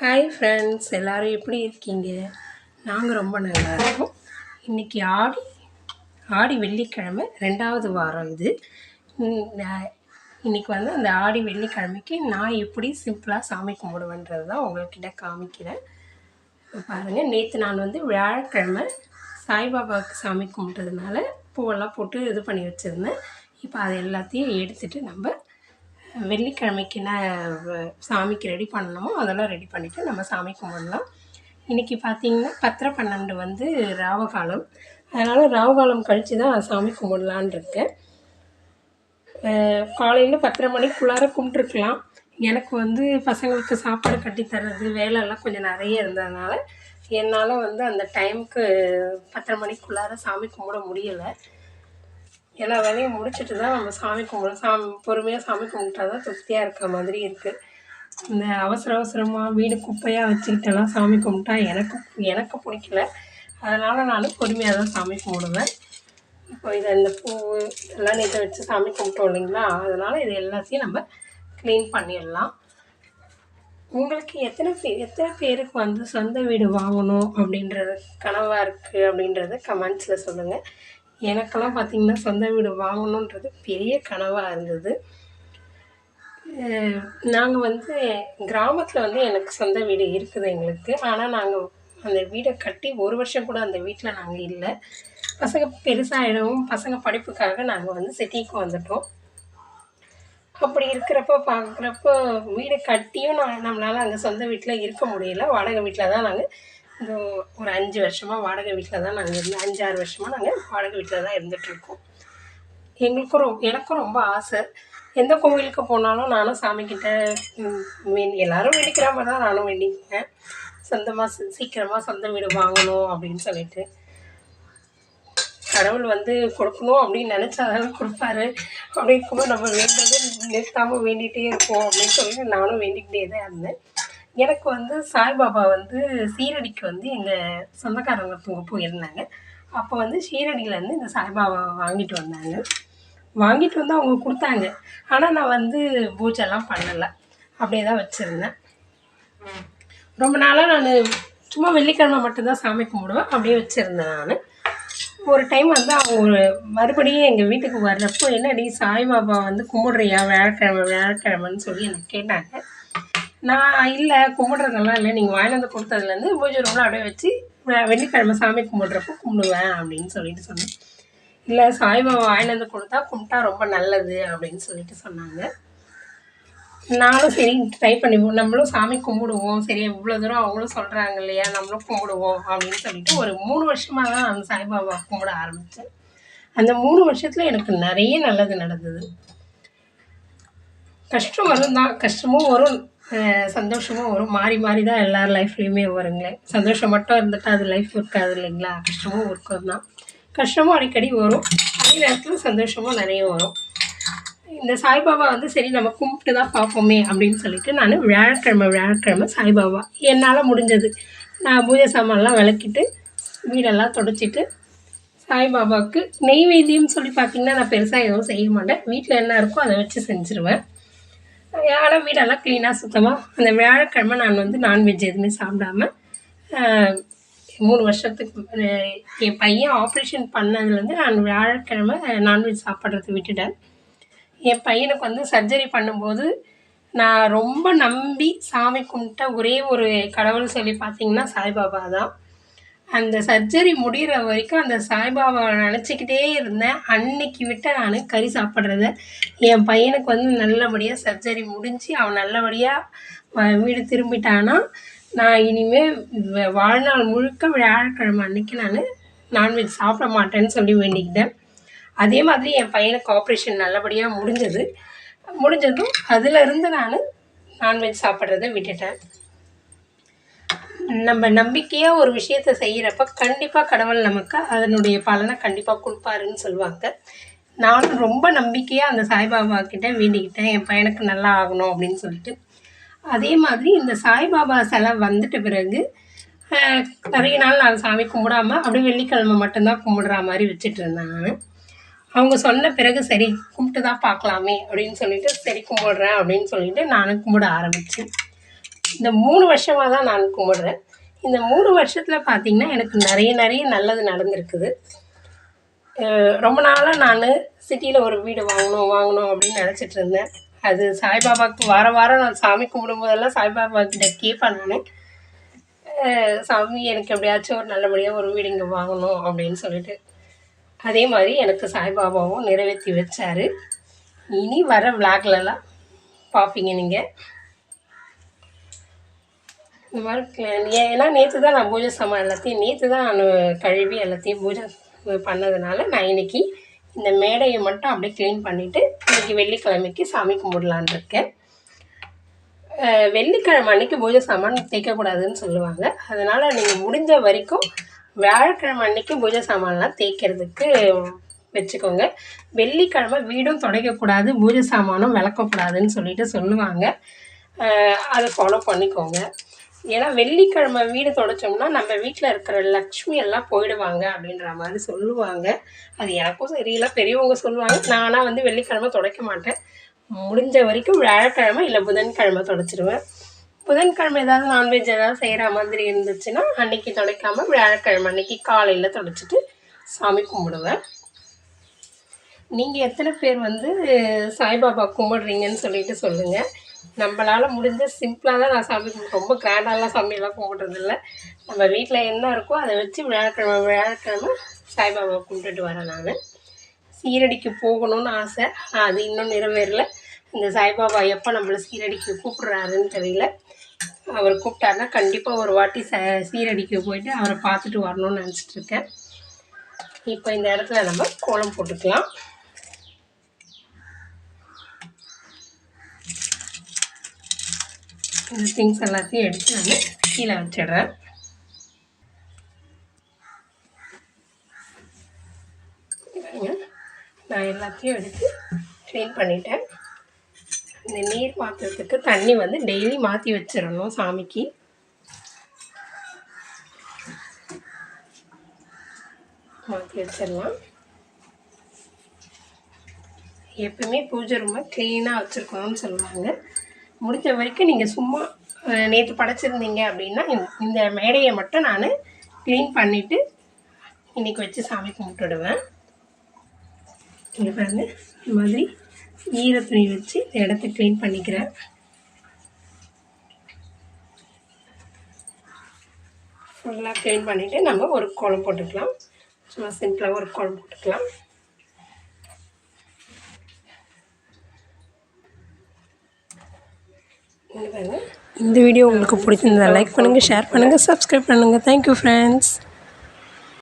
Hi friends, எல்லோரும் எப்படி இருக்கீங்க? நாங்கள் ரொம்ப நல்லா இருக்கோம். இன்றைக்கி ஆடி வெள்ளிக்கிழமை 2வது வாரம் இது. இன்றைக்கி வந்து அந்த ஆடி வெள்ளிக்கிழமைக்கு நான் எப்படி சிம்பிளாக சாமி கும்பிடுவேன்றது தான் உங்கள்கிட்ட காமிக்கிறேன். இப்போ பாருங்கள், நேற்று நான் வந்து வியாழக்கிழமை சாய்பாபாவுக்கு சாமி கும்பிட்டதுனால பூவெல்லாம் போட்டு இது பண்ணி வச்சுருந்தேன். இப்போ அதை எல்லாத்தையும் எடுத்துகிட்டு நம்ம வெள்ளிக்கிழமைக்கு என்ன சாமிக்கு ரெடி பண்ணணுமோ அதெல்லாம் ரெடி பண்ணிவிட்டு நம்ம சாமி கும்பிடலாம். இன்றைக்கி பார்த்திங்கன்னா 10:12 வந்து ராவகாலம். அதனால் ராவகாலம் கழித்து தான் சாமி கும்பிடலான் இருக்கேன். காலையில் 10:30 மணிக்குள்ளார கும்பிட்ருக்கலாம். எனக்கு வந்து பசங்களுக்கு சாப்பாடு கட்டித்தர்றது வேலையெல்லாம் கொஞ்சம் நிறைய இருந்ததுனால என்னால் வந்து அந்த டைமுக்கு 10:30 மணிக்குள்ளார சாமி கும்பிட முடியலை. எல்லா வேலையும் முடிச்சுட்டு தான் நம்ம சாமி பொறுமையாக சாமி கும்பிட்டா தான் திருப்தியாக இருக்க மாதிரி இருக்குது. இந்த அவசரமாக வீடு குப்பையாக வச்சுக்கிட்டெல்லாம் சாமி கும்பிட்டா எனக்கு பிடிக்கல. அதனால் நான் பொறுமையாக தான் சாமி கும்பிடுவேன். இப்போ இந்த பூ இதெல்லாம் நேற்று வச்சு சாமி கும்பிட்டோம் இல்லைங்களா, அதனால் இது எல்லாத்தையும் நம்ம க்ளீன் பண்ணிடலாம். உங்களுக்கு எத்தனை பேருக்கு வந்து சொந்த வீடு வாங்கணும் அப்படின்றது கனவாக இருக்குது அப்படின்றத கமெண்ட்ஸில் சொல்லுங்கள். எனக்கெல்லாம் பார்த்திங்கன்னா சொந்த வீடு வாங்கணுன்றது பெரிய கனவாக இருந்தது. நாங்கள் வந்து கிராமத்தில் வந்து எனக்கு சொந்த வீடு இருக்குது எங்களுக்கு. ஆனால் நாங்கள் அந்த வீடை கட்டி 1 வருஷம் கூட அந்த வீட்டில் நாங்கள் இல்லை. பசங்க பெருசாகிடவும் பசங்க படிப்புக்காக நாங்கள் வந்து சிட்டிக்கு வந்துட்டோம். அப்படி இருக்கிறப்போ பார்க்குறப்போ வீடு கட்டியும் நம்மளால் அங்கே சொந்த வீட்டில் இருக்க முடியல. வாடகை வீட்டில் தான் நாங்கள் இந்த ஒரு 5 வருஷமாக வாடகை வீட்டில் தான் நாங்கள் 5-6 வருஷமாக நாங்கள் வாடகை வீட்டில் தான் இருந்துகிட்ருக்கோம். எனக்கும் ரொம்ப ஆசை. எந்த கோவிலுக்கு போனாலும் நானும் சாமிக்கிட்ட எல்லோரும் வேண்டிக்கிற மாதிரி தான் நானும் வேண்டிக்குவேன். சீக்கிரமாக சொந்த வீடு வாங்கணும் அப்படின்னு சொல்லிட்டு. கடவுள் வந்து கொடுக்கணும் அப்படின்னு நினச்சாதான் கொடுப்பாரு. அப்படி இருக்கும்போது நம்ம வேண்டது நிறுத்தாமல் வேண்டிகிட்டே இருப்போம் அப்படின்னு சொல்லிட்டு நானும் வேண்டிக்கிட்டே தான் இருந்தேன். எனக்கு வந்து சாய்பாபா வந்து சீரடிக்கு வந்து எங்கள் சொந்தக்காரங்க ஒருத்தவங்க போயிருந்தாங்க. அப்போ வந்து ஷீரடியிலேருந்து இந்த சாய்பாபா வாங்கிட்டு வந்து அவங்க கொடுத்தாங்க. ஆனால் நான் வந்து பூஜைலாம் பண்ணலை, அப்படியே தான் வச்சுருந்தேன். ரொம்ப நாளாக நான் சும்மா வெள்ளிக்கிழமை மட்டும்தான் சாமி கும்பிடுவேன், அப்படியே வச்சுருந்தேன். நான் ஒரு டைம் வந்து அவங்க மறுபடியும் எங்கள் வீட்டுக்கு வர்றப்போ, என்னடி சாய்பாபா வந்து கும்பிட்றியா வியாழக்கிழமைன்னு சொல்லி எனக்கு கேட்டாங்க. நான் இல்லை, கும்பிட்றதெல்லாம் இல்லை, நீங்கள் வாங்கிட்டு வந்து கொடுத்ததுலேருந்து பூஜை ரூமில் அப்படியே வச்சு வெள்ளிக்கிழமை சாமி கும்பிட்றப்போ கும்பிடுவேன் அப்படின்னு சொல்லிட்டு சொன்னேன். இல்லை, சாய்பாபா வாங்கிட்டு வந்து கும்பிட்டா ரொம்ப நல்லது அப்படின்னு சொல்லிட்டு சொன்னாங்க. நானும் சரி ட்ரை பண்ணிப்போம், நம்மளும் சாமி கும்பிடுவோம், சரி இவ்வளோ தூரம் அவங்களும் சொல்கிறாங்க இல்லையா, நம்மளும் கும்பிடுவோம் அப்படின்னு சொல்லிட்டு ஒரு 3 வருஷமாக தான் நான் சாய்பாபா கும்பிட ஆரம்பித்தேன். அந்த 3 வருஷத்தில் எனக்கு நிறைய நல்லது நடந்தது. கஷ்டம் வரும் தான், கஷ்டமும் வரும், சந்தோஷமும் வரும். மாறி தான் எல்லார் லைஃப்லேயுமே வருங்களேன். சந்தோஷம் மட்டும் இருந்துட்டு அது லைஃப் இருக்காது இல்லைங்களா, கஷ்டமும் இருக்கும் தான். கஷ்டமும் அடிக்கடி வரும், அதே நேரத்தில் சந்தோஷமும் நிறைய வரும். இந்த சாய்பாபா வந்து சரி நம்ம கும்பிட்டு தான் பார்ப்போமே அப்படின்னு சொல்லிட்டு நான் வியாழக்கிழமை சாய்பாபா என்னால் முடிஞ்சது நான் பூஜை சாமான்லாம் விளக்கிட்டு வீடெல்லாம் தொடச்சிட்டு சாய்பாபாவுக்கு நெய்வேத்தியம் சொல்லி பார்த்திங்கன்னா நான் பெருசாக எதுவும் செய்ய மாட்டேன். வீட்டில் என்ன இருக்கோ அதை வச்சு செஞ்சுருவேன். ஆனால் வீடெல்லாம் க்ளீனாக சுத்தமாக. அந்த வியாழக்கிழமை நான் வந்து நான்வெஜ் எதுவுமே சாப்பிடாம 3 வருஷத்துக்கு என் பையன் ஆப்ரேஷன் பண்ணதுலேருந்து நான் வியாழக்கிழமை நான்வெஜ் சாப்பிட்றது விட்டுட்டேன். என் பையனுக்கு வந்து சர்ஜரி பண்ணும்போது நான் ரொம்ப நம்பி சாமி கும்பிட்ட ஒரே ஒரு கடவுள் சொல்லி பார்த்திங்கன்னா சாய்பாபா தான். அந்த சர்ஜரி முடிகிற வரைக்கும் அந்த சாய்பாபாவை நினச்சிக்கிட்டே இருந்தேன். அன்னைக்கு விட்ட நான் கறி சாப்பிட்றத. என் பையனுக்கு வந்து நல்லபடியாக சர்ஜரி முடிஞ்சு அவன் நல்லபடியாக வீடு திரும்பிட்டானா நான் இனிமேல் வாழ்நாள் முழுக்க வியாழக்கிழமை அன்னைக்கு நான் நான்வெஜ் சாப்பிட மாட்டேன்னு சொல்லி வேண்டிக்கிட்டேன். அதே மாதிரி என் பையனுக்கு ஆப்ரேஷன் நல்லபடியாக முடிஞ்சதும் அதிலிருந்து நான் நான்வெஜ் சாப்பிட்றத விட்டுட்டேன். நம்ம நம்பிக்கையாக ஒரு விஷயத்தை செய்கிறப்ப கண்டிப்பாக கடவுள் நமக்கு அதனுடைய பலனை கண்டிப்பாக கொடுப்பாருன்னு சொல்லுவாங்க. நானும் ரொம்ப நம்பிக்கையாக அந்த சாய்பாபா கிட்டே வேண்டிக்கிட்டேன், என் பையனுக்கு நல்லா ஆகணும் அப்படின்னு சொல்லிட்டு. அதே மாதிரி இந்த சாய்பாபா சிலை வந்துட்ட பிறகு நிறைய நாள் நான் சாமி கும்பிடாமல் அப்படியே வெள்ளிக்கிழமை மட்டும்தான் கும்பிடுற மாதிரி வச்சுட்டு இருந்தேன். நான் அவங்க சொன்ன பிறகு சரி கும்பிட்டு தான் பார்க்கலாமே அப்படின்னு சொல்லிட்டு சரி கும்பிடுறேன் அப்படின்னு சொல்லிட்டு நானும் கும்பிட ஆரம்பித்தேன். இந்த 3 வருஷமாக தான் நான் கும்பிட்றேன். இந்த 3 வருஷத்தில் பார்த்திங்கன்னா எனக்கு நிறைய நல்லது நடந்திருக்குது. ரொம்ப நாளாக நான் சிட்டியில் ஒரு வீடு வாங்கணும் அப்படின்னு நினச்சிட்டு இருந்தேன். அது சாய்பாபாவுக்கு வாரம் நான் சாமி கும்பிடும்போதெல்லாம் சாய்பாபா கிட்ட கேட்பேன் நான், சாமி எனக்கு எப்படியாச்சும் ஒரு நல்லபடியாக ஒரு வீடு இங்கே வாங்கணும் அப்படின்னு சொல்லிட்டு. அதே மாதிரி எனக்கு சாய்பாபாவும் நிறைவேற்றி வச்சார். இனி வர விளாக்லலாம் பார்ப்பீங்க நீங்கள். இந்த மாதிரி ஏன்னா நேற்று தான் நான் பூஜை சாமான் எல்லாத்தையும் நேற்று தான் நான் கழுவி எல்லாத்தையும் பூஜை பண்ணதுனால நான் இன்றைக்கி இந்த மேடையை மட்டும் அப்படியே க்ளீன் பண்ணிவிட்டு இன்றைக்கி வெள்ளிக்கிழமைக்கு சாமி கும்பிடலான் இருக்கேன். வெள்ளிக்கிழமை அன்றைக்கி பூஜை சாமான் தேய்க்கக்கூடாதுன்னு சொல்லுவாங்க. அதனால் நீங்கள் முடிஞ்ச வரைக்கும் வியாழக்கிழமை அன்றைக்கி பூஜை சாமான்லாம் தேய்க்கிறதுக்கு வச்சுக்கோங்க. வெள்ளிக்கிழமை வீடும் துடைக்கக்கூடாது, பூஜை சாமானும் விளக்கக்கூடாதுன்னு சொல்லிட்டு சொல்லுவாங்க. அதை ஃபாலோ பண்ணிக்கோங்க. ஏன்னா வெள்ளிக்கிழமை வீடு துடைச்சோம்னா நம்ம வீட்டில் இருக்கிற லக்ஷ்மி எல்லாம் போயிடுவாங்க அப்படின்ற மாதிரி சொல்லுவாங்க. அது எனக்கும் சரியில்லை, பெரியவங்க சொல்லுவாங்க. நானாக வந்து வெள்ளிக்கிழமை துடைக்க மாட்டேன். முடிஞ்ச வரைக்கும் வியாழக்கிழமை இல்லை புதன்கிழமை துடைச்சிடுவேன். புதன்கிழமை ஏதாவது நான்வெஜ் ஏதாவது செய்கிற மாதிரி இருந்துச்சுன்னா அன்றைக்கி துடைக்காமல் வியாழக்கிழமை அன்றைக்கி காலையில் துடைச்சிட்டு சாமி கும்பிடுவேன். நீங்கள் எத்தனை பேர் வந்து சாய்பாபா கும்பிடுறீங்கன்னு சொல்லிட்டு சொல்லுங்கள். நம்மளால் முடிஞ்ச சிம்பிளாக தான் நான் சாமி ரொம்ப கிராண்டாலாம் சாமியெல்லாம் கும்பிட்றதில்ல. நம்ம வீட்டில் என்ன இருக்கோ அதை வச்சு வியாழக்கிழமை சாய்பாபா கும்பிட்டுட்டு வரேன். நான் சீரடிக்கு போகணும்னு ஆசை, ஆனால் அது இன்னும் நிறைவேறல. இந்த சாய்பாபா எப்போ நம்மளை சீரடிக்கு கூப்பிட்றாருன்னு தெரியல. அவர் கூப்பிட்டாருன்னா கண்டிப்பாக ஒரு வாட்டி சீரடிக்கு போயிட்டு அவரை பார்த்துட்டு வரணும்னு நினச்சிட்ருக்கேன். இப்போ இந்த இடத்துல நம்ம கோலம் போட்டுக்கலாம். இந்த திங்ஸ் எல்லாத்தையும் எடுத்து நான் கீழே வச்சிடுறேன். நான் எல்லாத்தையும் எடுத்து க்ளீன் பண்ணிட்டேன். இந்த நீர் பாத்திரத்துக்கு தண்ணி வந்து டெய்லி மாற்றி வச்சிடணும். சாமிக்கு மாற்றி வச்சிடலாம். எப்பவுமே பூஜை ரூமை க்ளீனாக வச்சுருக்கணும்னு சொல்லுவாங்க. முடிஞ்ச வரைக்கும் நீங்கள் சும்மா நேற்று படைச்சிருந்தீங்க அப்படின்னா இந்த மேடையை மட்டும் நான் க்ளீன் பண்ணிவிட்டு இன்றைக்கி வச்சு சாமி கும்பிட்டுடுவேன். இங்கே பாருங்கள், இந்த மாதிரி ஈரத்துணி வச்சு இந்த இடத்த க்ளீன் பண்ணிக்கிறேன். ஃபுல்லாக க்ளீன் பண்ணிவிட்டு நம்ம ஒரு கோலம் போட்டுக்கலாம். சும்மா சிம்பிளாக ஒரு கோலம் போட்டுக்கலாம். இந்த வீடியோ உங்களுக்கு பிடிச்சிருந்தா லைக் பண்ணுங்கள், ஷேர் பண்ணுங்கள், சப்ஸ்கிரைப் பண்ணுங்கள். Thank you friends.